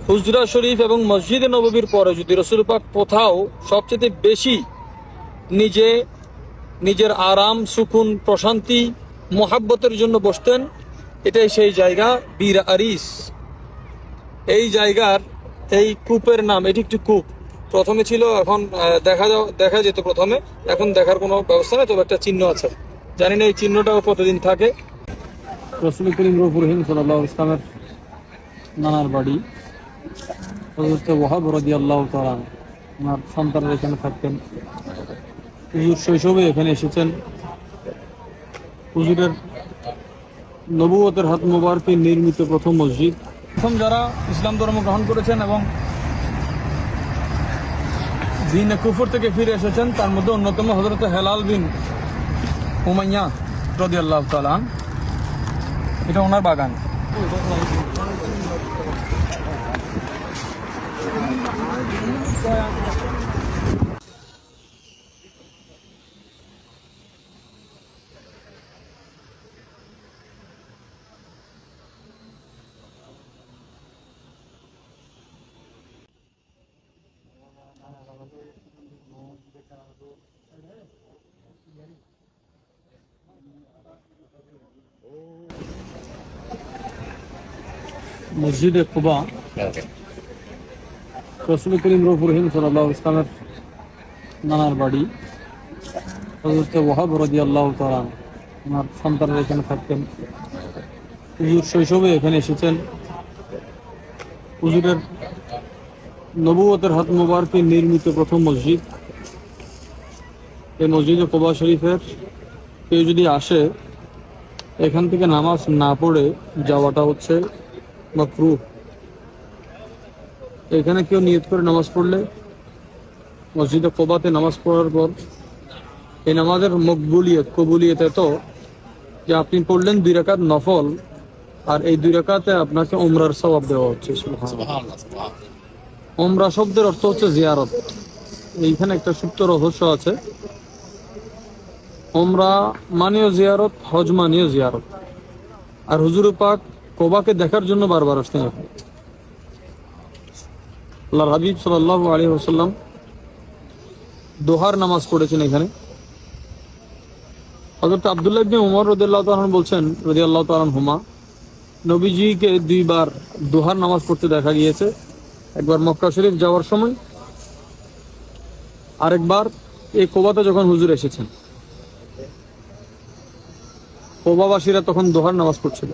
হুজরা শরীফ এবং মসজিদে নববীর পরে যদি রাসূল পাক কোথাও সবচেয়ে বেশি নিজের আরাম, সুকুন, প্রশান্তি, মোহাব্বতের জন্য বসতেন, এটাই সেই জায়গা বীর আরিস। এই জায়গার এই কূপের নাম, এটি একটি কূপ। প্রথমে ছিল, এখন দেখা যেত প্রথমে, এখন দেখার কোনো ব্যবস্থা নেই, তবে একটা চিহ্ন আছে। জানি না এই চিহ্নটাও কতদিন থাকে। রাসূল করিম রহিম সাল্লাল্লাহু আলাইহি ওয়াসাল্লামের নানার বাড়ি হযরত ওয়াহাব রাদিয়াল্লাহু তাআলা, ওনার সন্তানরা এখানে থাকতেন। হুজুর শৈশবে এখানে এসেছেন। হুজুরের নবুয়তের হাত মোবারকে নির্মিত প্রথম মসজিদ। প্রথম যারা ইসলাম ধর্ম গ্রহণ করেছেন এবং দ্বীনে কুফর থেকে ফিরে এসেছেন, তার মধ্যে অন্যতম হযরত হেলাল বিন উমাইয়া রাদিয়াল্লাহু তাআলা। এটা ওনার বাগান। মসজিদে কুবা রাসূল করিম রহিম সাল্লাল্লাহু আলাইহি ওয়াসাল্লামের নানার বাড়ি হযরত ওয়াহাব রাদিয়াল্লাহু তাআলা, ওনার সন্তানরা এখানে থাকতেন। হুজুর শৈশবে এখানে এসেছেন। হুজুরের নবুয়তের হাত মোবারকে নির্মিত প্রথম মসজিদ। এই মসজিদে কুবা শরীফের কেউ যদি আসে, এখান থেকে নামাজ না পড়ে যাওয়াটা হচ্ছে মাকরুহ। এখানে কেউ নিয়ত করে নামাজ পড়লে, মসজিদে কুবাতে নামাজ পড়ার পর এই নামাজের কবুলিয়ত এত যে আপনি পড়লেন 2 রাকাত নফল, আর এই 2 রাকাতে আপনাকে উমরার সওয়াব দেওয়া হচ্ছে। উমরা শব্দের অর্থ হচ্ছে জিয়ারত। এইখানে একটা সুপ্ত রহস্য আছে। উমরা মানেও জিয়ারত, হজ মানেও জিয়ারত। আর হুজুর পাক কুবাকে দেখার জন্য বারবার আসতেন। আল্লাহর হাবিব সাল্লাল্লাহু আলাইহি ওয়াসাল্লাম দোহার নামাজ পড়েছেন এখানে। হযরত আব্দুল্লাহ ইবনে উমর রাদিয়াল্লাহু তাআলা হুমা নবীজিকে 2 বার দোহার নামাজ পড়তে দেখা গিয়েছে। একবার মক্কা শরীফ যাওয়ার সময়, আরেকবার এই কুবাতে যখন হুজুর এসেছেন। কুবাবাসীরা তখন দোহার নামাজ পড়ছিল।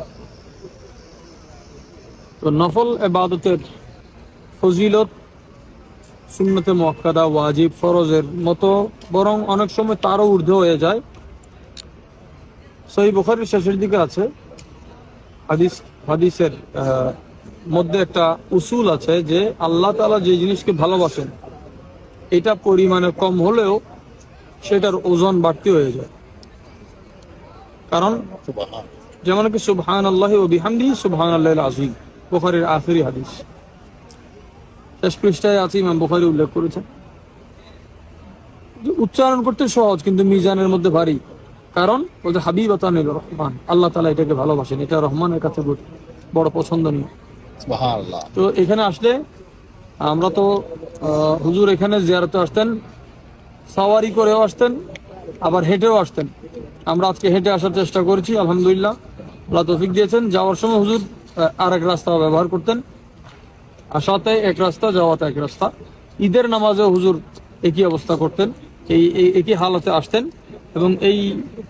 তো নফল ইবাদতের ফজিলত সুন্নতে মুআক্কাদা, ওয়াজিব, ফরজের মতো বরং অনেক সময় তারও ঊর্ধ্বে হয়ে যায়। সহিহ বুখারীর শেষের দিকে আছে হাদিসের মধ্যে একটা উসুল আছে যে আল্লাহ তাআলা যে জিনিসকে ভালোবাসেন, এটা পরিমাণে কম হলেও সেটার ওজন বাড়তি হয়ে যায়। কারণ যেমন কি সুবহানাল্লাহি ওয়া বিহামদিহি সুবহানাল্লাহিল আযীম, বুখারীর আখিরি হাদিস, শেষ পৃষ্ঠায় আছে, ইমাম বুখারী উল্লেখ করেছেন। উচ্চারণ করতে সহজ কিন্তু মিজানের মধ্যে ভারী। কারণ বলছে হাবিবাতানির রহমান, আল্লাহ তাআলা এটাকে ভালোবাসেন, এটা রহমানের কাছে বড় পছন্দনীয়। সুবহানাল্লাহ। তো এখানে আসলে আমরা তো হুজুর এখানে জিয়ারতে আসতেন, সাওয়ারি করেও আসতেন, আবার হেঁটেও আসতেন। আমরা আজকে হেঁটে আসার চেষ্টা করেছি, আলহামদুলিল্লাহ আল্লাহ তৌফিক দিয়েছেন। যাওয়ার সময় হুজুর আরেক রাস্তা ব্যবহার করতেন, আসাতে এক রাস্তা, যাওয়াতে এক রাস্তা। ঈদের নামাজে হুজুর একই অবস্থা করতেন, একই হালতে আসতেন। এবং এই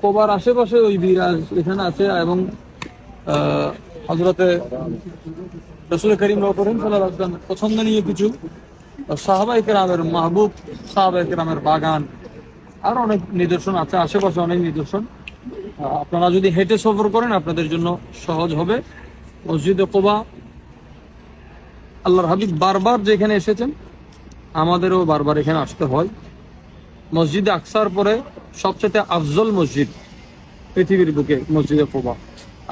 কুবার আশেপাশে ওই বিরাজ এখানে আছে। এবং হযরতে রাসূল করিম সাল্লাল্লাহু আলাইহি ওয়াসাল্লাম পছন্দনীয় কিছু সাহাবায়ে কেরামের মাহবুব, সাহাবায়ে কেরামের বাগান, আর অনেক নিদর্শন আছে আশেপাশে, অনেক নিদর্শন। আপনারা যদি হেঁটে সফর করেন আপনাদের জন্য সহজ হবে। মসজিদে কুবা আল্লাহর হাবিব বারবার যেখানে এসেছেন, আমাদেরও বারবার এখানে আসতে হয়। মসজিদে আকসার পরে সবচেয়ে আফজল মসজিদ পৃথিবীর বুকে মসজিদে কুবা।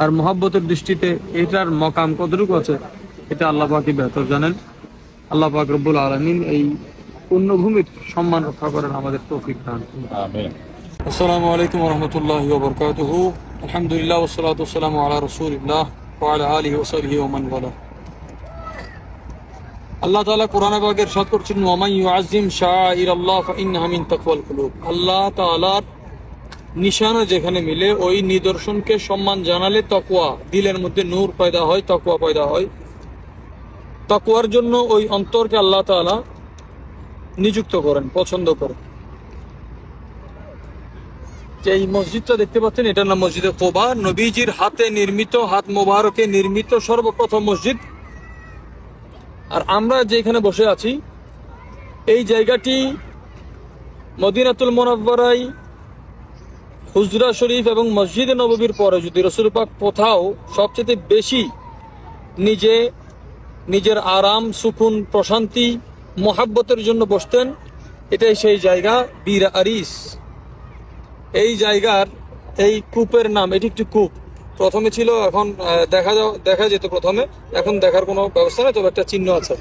আর মহব্বতের দৃষ্টিতে এটার মকাম কতটুকু আছে এটা আল্লাহ পাকই বেহতর জানেন। আল্লাহ পাক রব্বুল আলামিন এই পুণ্যভূমির সম্মান রক্ষা করেন, আমাদের তৌফিক দান। আমিন। আসসালামু আলাইকুম ওয়া রাহমাতুল্লাহি ওয়া বারাকাতুহু। আলহামদুলিল্লাহ ওয়া সলাতু ওয়া সালামু আলা রাসূলিল্লাহ ওয়া আলা আলিহি ওয়া সাহবিহি ওয়া মান ওয়ালা। আল্লাহ তাআলা কোরআনে পাকে ইরশাদ করছেন, ওয়া মান ইউআযযিম শাআইরাল্লাহ ফাইন্নাহা মিন তাকওয়াল কুলুব। আল্লাহ তাআলার নিশানা যেখানে মিলে ওই নিদর্শনকে সম্মান জানালে তাকওয়া, দিলের মধ্যে নূর পয়দা হয়, তাকওয়া পয়দা হয়। তাকওয়ার জন্য ওই অন্তরকে আল্লাহ তাআলা নিযুক্ত করেন, পছন্দ করেন। যে এই মসজিদটা দেখতে পাচ্ছেন, এটার নাম মসজিদে কুবা। নবীজির হাতে নির্মিত, হাত মোবারকে নির্মিত সর্বপ্রথম মসজিদ। আর আমরা যেখানে বসে আছি, এই জায়গাটি মদিনাতুল মুনাওয়ারায় হুজরা শরীফ এবং মসজিদে নববীর পরে যদি রাসূল পাক কোথাও সবচেয়ে বেশি নিজের আরাম, সুকুন, প্রশান্তি, মোহাব্বতের জন্য বসতেন, এটাই সেই জায়গা বীর আরিস। এই জায়গার এই কূপের নাম, এটি একটি কূপ। প্রথমে ছিল, এখন দেখা যেত প্রথমে, এখন দেখার কোনো ব্যবস্থা নেই, তবে একটা চিহ্ন আছে।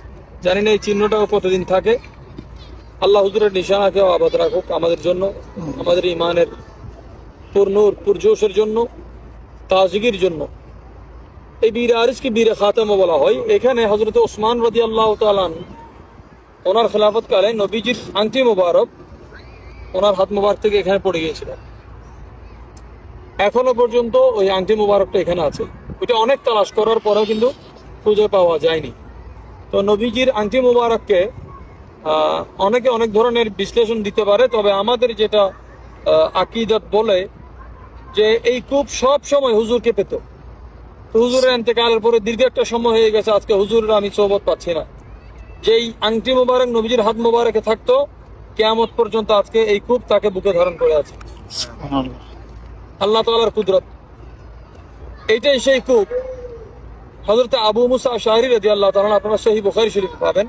জানি না এই চিহ্নটাও কতদিন থাকে। আল্লাহ হুজুরের নিশানাকেও আবাদ রাখুক আমাদের জন্য, আমাদের ইমানের পুরনূর পুরজোশের জন্য, তাজগির জন্য। এই বীর আরিসকে বীর খাতেমা বলা হয়। এখানে হযরত ওসমান রাদিয়াল্লাহু তাআলা ওনার খেলাফতকালে নবীজির আংটি মোবারক ওনার হাত মোবারক থেকে এখানে পড়ে গিয়েছিল। এখনো পর্যন্ত ওই আংটি মোবারকটা এখানে আছে। ওইটা অনেক তালাশ করার পরেও কিন্তু খুঁজে পাওয়া যায়নি। তো নবীজির আংটি মোবারককে অনেকে অনেক ধরনের বিশ্লেষণ দিতে পারে, তবে আমাদের যেটা আকীদাত বলে যে এই কূপ সব সময় হুজুরকে পেত। হুজুরের ইন্তেকালের পরে দীর্ঘ একটা সময় হয়ে গেছে, আজকে হুজুরের আমি সোহবত পাচ্ছি না। যেই আংটি মোবারক নবীজির হাত মোবারকে থাকতো, কিয়ামত পর্যন্ত আজকে এই কূপ তাকে বুকে ধারণ করে আছে। আল্লাহ তাআলার কুদরত। এইটাই সেই কূপ। হযরত আবু মুসা আশআরী রাদিয়াল্লাহু তাআলা, আপনারা সহিহ বুখারী শরীফে পাবেন,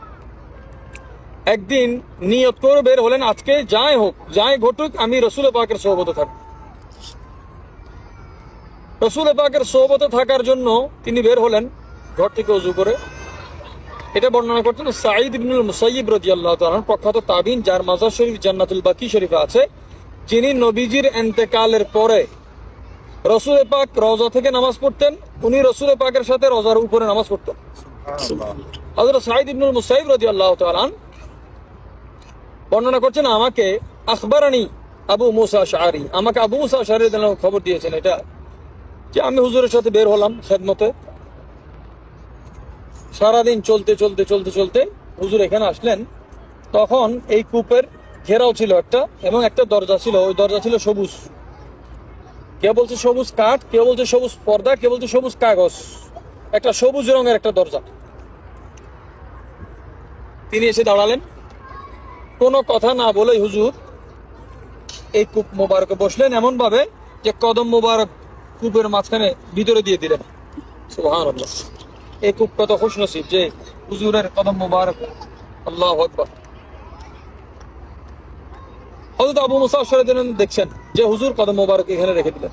একদিন নিয়ত করে বের হলেন, আজকে যাই ঘটুক আমি রাসূল পাকের সোহবতে থাকব। রাসূল পাকের সোহবতে থাকার জন্য তিনি বের হলেন ঘর থেকে ওযু করে। এটা বর্ণনা করছেন সাঈদ ইবনুল মুসাইয়িব রাদিয়াল্লাহু তাআলা, প্রখ্যাত তাবিঈন, যার মাজার শরীফ জান্নাতুল বাকি শরীফে আছে, যিনি নবীজির ইন্তেকালের পরে রাসূল পাক রওজা থেকে নামাজ পড়তেন। উনি রাসূল পাকের সাথে রওজার উপরে নামাজ পড়তেন। হযরত সাঈদ ইবনুল মুসাইয়িব রাদিয়াল্লাহু তাআলা বর্ণনা করছেন, আমাকে আখবারানি আবু মুসা আশআরী, আমাকে আবু মুসা আশআরী রাদিয়াল্লাহু খবর দিয়েছেন এটা, যে আমি হুজুরের সাথে বের হলাম খেদমতে। সারাদিন চলতে হুজুর এখানে আসলেন। তখন এই কূপের ঘেরাও ছিল একটা, এবং একটা দরজা ছিল। ওই দরজা ছিল সবুজ, কেউ বলছে সবুজ কাঠ, কেউ বলছে সবুজ পর্দা, কেউ বলছে সবুজ কাগজ, একটা সবুজ রঙের একটা দরজা। তিনি এসে দাঁড়ালেন, কোনো কথা না বলেই হুজুর এই কূপ মোবারকে বসলেন, এমন ভাবে যে কদম মোবারক কূপের মাঝখানে ভিতরে দিয়ে দিলেন। সুবহানাল্লাহ। এই কূপ কত খুশনসিব যে হুজুরের কদম মোবারক। আল্লাহু আকবার। হযরত আবু মুসা আশআরী দেখছেন যে হুজুর কদম মোবারক এখানে রেখে দিলেন।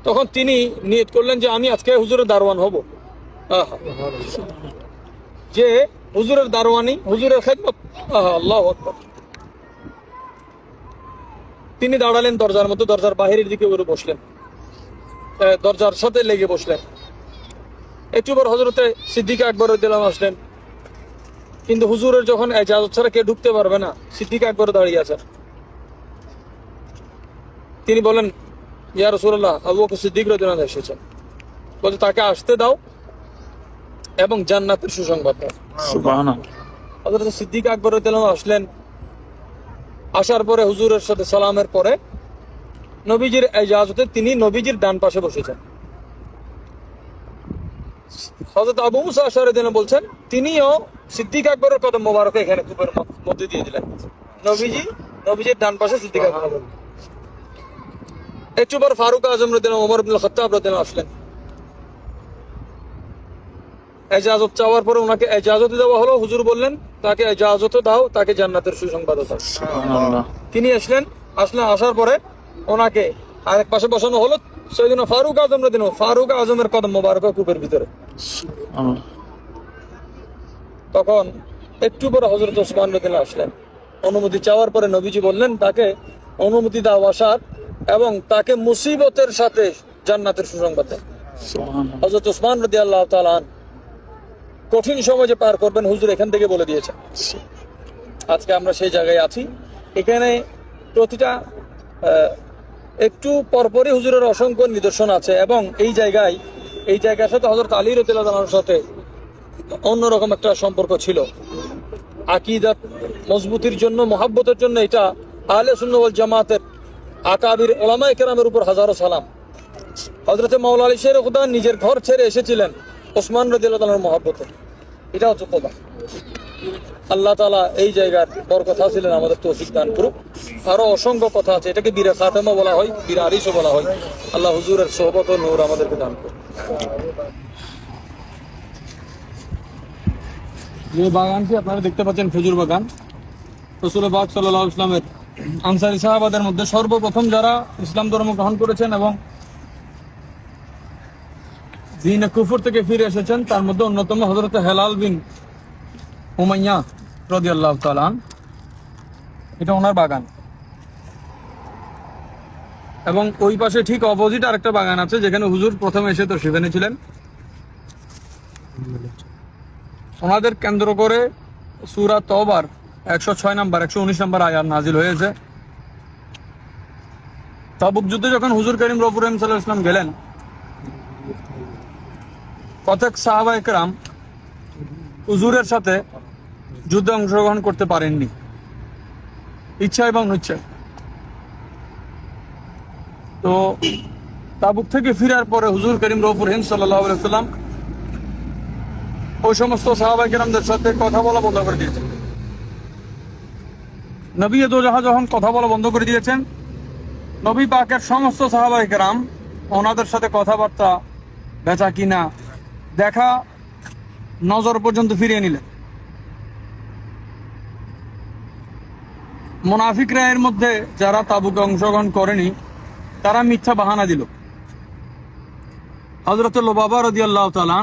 তখন তিনি নিয়ত করলেন যে আমি আজকে হুজুরের দারওয়ান হব। যে হুজুরের দারওয়ানি, হুজুরের খেদমত। আল্লাহু আকবার। তিনি দাঁড়ালেন দরজার মধ্যে, দরজার বাহিরের দিকে ওরে বসলেন, দরজার সাথে লেগে বসলেন। একটু পর হযরতে সিদ্দিক আকবর রাদিয়াল্লাহু আনহু আসলেন, কিন্তু হুজুরের যখন ইজাজত ছাড়া কেউ ঢুকতে পারবে না, সিদ্দিক আকবর দাঁড়িয়ে আছেন। তিনি বলেন, ইয়া রাসূলুল্লাহ, আবু বকর সিদ্দিক রাদিয়াল্লাহু আনহু এসেছেন। বলতে তাকে আসতে দাও এবং জান্নাতের সুসংবাদ দাও। সুবহানাল্লাহ। হযরত সিদ্দিক আকবর রাদিয়াল্লাহু আনহু আসলেন। আসার পরে হুজুরের সাথে সালামের পরে নবীজির ইজাজতে তিনি নবীজির ডান পাশে বসেছেন। হযরত আবু মুসা আশআরী রাদিয়াল্লাহু বলছেন, তিনিও সিদ্দিক আকবরের কদম মোবারক এখানে কূপের মধ্যে দিয়ে দিলেন। নবীজির ডান পাশে সিদ্দিক আকবর। একটু পর ফারুক আজম রাদিয়াল্লাহু, ওমর ইবনে খাত্তাব রাদিয়াল্লাহু আসলেন। ইজাজত চাওয়ার পরে ওনাকে ইজাজত দেওয়া হলো। হুজুর বললেন, তাকে ইজাজত দাও, তাকে জান্নাতের সুসংবাদ দাও। সুবহানাল্লাহ। তিনি আসার পরে ওনাকে আরেক পাশে বসানো হলো। সাইয়েদনা ফারুক আজম রাদিয়াল্লাহু, ফারুক আজমের কদম মোবারক কূপের ভিতরে। তখন একটু পরে হযরত ওসমান রাদিয়াল্লাহু আসলেন। অনুমতি চাওয়ার পরে নবীজি বললেন তাকে অনুমতি দাও আসার, এবং তাকে মুসিবতের সাথে জান্নাতের সুসংবাদ দেন। হযরত ওসমান রাদিয়াল্লাহু তাআলা কঠিন সময় যে পার করবেন হুজুর এখান থেকে বলে দিয়েছেন। আজকে আমরা সেই জায়গায় আছি। এখানে প্রতিটা একটু পরপরই হুজুরের অসংখ্য নিদর্শন আছে, এবং এই জায়গার সাথে হযরত আলী রাদিয়াল্লাহু তাআলার সাথে অন্যরকম একটা সম্পর্ক ছিল। আকীদাত মজবুতির জন্য, মহাব্বতের জন্য এটা আহলে সুন্নাহ ওয়াল জামাতের আকাবির উলামায়ে কেরামের উপর হাজারো সালাম। হযরত মাওলা আলী শের খুদা নিজের ঘর ছেড়ে এসেছিলেন ওসমান রাদিয়াল্লাহু তাআলার মহাব্বতে। এটা হচ্ছে কথা। আল্লাহ তাআলা এই জায়গার বরকত হাসিলেন আমাদের তৌফিক দান করুক। আরো অসংখ্য কথা আছে, এটাকে বীরে খাতেমা বলা হয়, বীরে আরিশও বলা হয়। আল্লাহ হুজুরের সোহবত ও নূর আমাদেরকে দান করুক। যে বাগানটি আপনারা দেখতে পাচ্ছেন খেজুর বাগান, রাসূল পাক সাল্লাল্লাহু আলাইহি ওয়াসাল্লামের আনসারী সাহাবাদের মধ্যে সর্বপ্রথম যারা ইসলাম ধর্ম গ্রহণ করেছেন এবং দ্বীনে কুফর থেকে ফিরে এসেছেন, তার মধ্যে অন্যতম হযরত হেলাল বিন উমাইয়া রাদিয়াল্লাহু তাআলা। এটা ওনার বাগান, এবং ওই পাশে ঠিক অপোজিট আরেকটা বাগান আছে যেখানে হুজুর প্রথমে এসে তশরিফ এনেছিলেন। ওনাদের কেন্দ্র করে সূরা তওবার 106 নম্বর 119 নম্বর আয়াত নাজিল হয়েছে। তাবুক যুদ্ধে যখন হুজুর করিম রফুর রহিম সাল্লাল্লাহু আলাইহি ওয়াসাল্লাম গেলেন, কতক সাহাবায়ে কেরাম হুজুরের সাথে যুদ্ধে অংশগ্রহণ করতে পারেননি, ইচ্ছা এবং অনিচ্ছায়। তো তাবুক থেকে ফিরার পরে হুজুর করিম রফুর রহিম সাল্লাল্লাহু আলাইহি ওয়াসাল্লাম ওই সমস্ত সাহাবায়ে কেরামদের সাথে কথা বলা বন্ধ করে দিয়েছেন। নবী দোজাহা যখন কথা বলা বন্ধ করে দিয়েছেন, নবী পাকের সমস্ত সাহাবায়ে কেরাম ওনাদের সাথে কথাবার্তা, বেচা কিনা, দেখা, নজর পর্যন্ত ফিরিয়ে নিলেন। মুনাফিকরা এর মধ্যে যারা তাবুকে অংশগ্রহণ করেনি তারা মিথ্যা বাহানা দিল। হযরত লুবাবা রাদিয়াল্লাহু তাআলা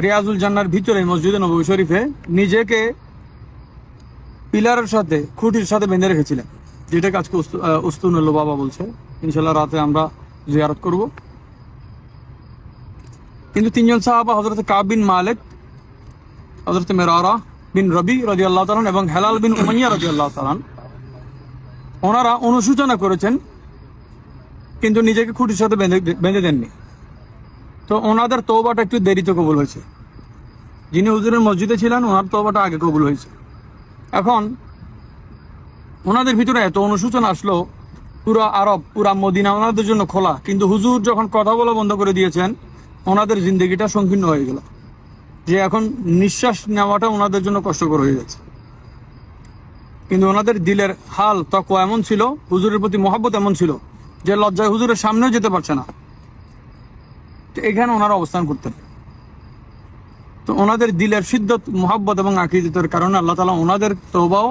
রিয়াজুল জান্নার ভিতরে মসজিদে নববী শরীফে নিজেকে পিলারের সাথে, খুঁটির সাথে বেঁধে রেখেছিলেন, যেটাকে আজকে উস্তুনুল লুবাবা বলছে। ইনশাআল্লাহ রাতে আমরা জিয়ারত করব। কিন্তু তিনজন সাহাবা হযরত কাব বিন মালিক, হযরত মিরারা বিন রবি রাদিয়াল্লাহু তাআলা এবং হেলাল বিন উমাইয়া রাদিয়াল্লাহু তাআলা, ওনারা অনুশোচনা করেছেন কিন্তু নিজেকে খুঁটির সাথে বেঁধে দেননি। তো ওনাদের তওবাটা একটু দেরিতে কবুল হয়েছে। যিনি হুজুরের মসজিদে ছিলেন ওনার তওবাটা আগে কবুল হয়েছে। এখন ওনাদের ভিতরে এত অনুশোচনা আসলো, পুরা আরব, পুরা মদিনা ওনাদের জন্য খোলা, কিন্তু হুজুর যখন কথা বলা বন্ধ করে দিয়েছেন, ওনাদের জিন্দগিটা সংকীর্ণ হয়ে গেল, যে এখন নিঃশ্বাস নেওয়াটা ওনাদের জন্য কষ্টকর হয়ে যাচ্ছে। কিন্তু ওনাদের দিলের হাল তাকওয়া এমন ছিল, হুজুরের প্রতি মহব্বত এমন ছিল যে লজ্জায় হুজুরের সামনেও যেতে পারছে না, এখানে ওনারা অবস্থান করতেন। তো ওনাদের দিলের সিদ্ধত, মহব্বত এবং আকীদাতের কারণে আল্লাহ তাআলা ওনাদের তওবাও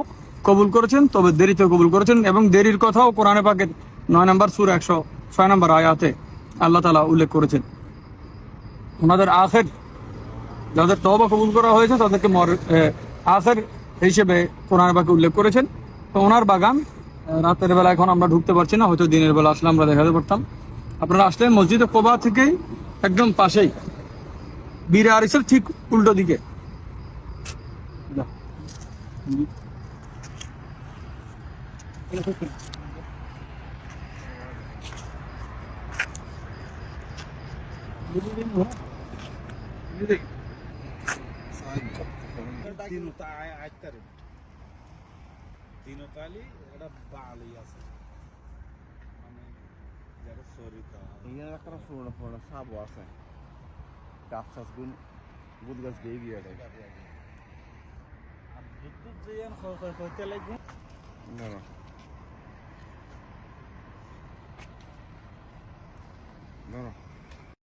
কবুল করেছেন, তবে দেরিতে কবুল করেছেন। এবং দেরির কথাও কোরআনে পাকের 9 নম্বর সূরা 106 নম্বর আয়াতে আল্লাহ তাআলা উল্লেখ করেছেন। ওনাদের আখের, যাদের তওবা কবুল করা হয়েছে তাদেরকে আখের হিসেবে কোরআনে পাকে উল্লেখ করেছেন। তো ওনার বাগান রাতের বেলা এখন আমরা ঢুকতে পারছি না, হয়তো দিনের বেলা আসলে আমরা দেখাতে পারতাম। আপনারা আসলে মসজিদে কোবা থেকেই একদম পাশেই, বীরে আরিসের ঠিক উল্টো দিকে। তিনতালি এটা বালি আছে মানে যারা সরিকা ইয়া একটা ফোড়া ফোড়া সাবো আছে গাছ গাছ বুদ গাছ দিয়ে গিয়ে আর বিদ্যুৎ যেন হইতে লাগবে না না না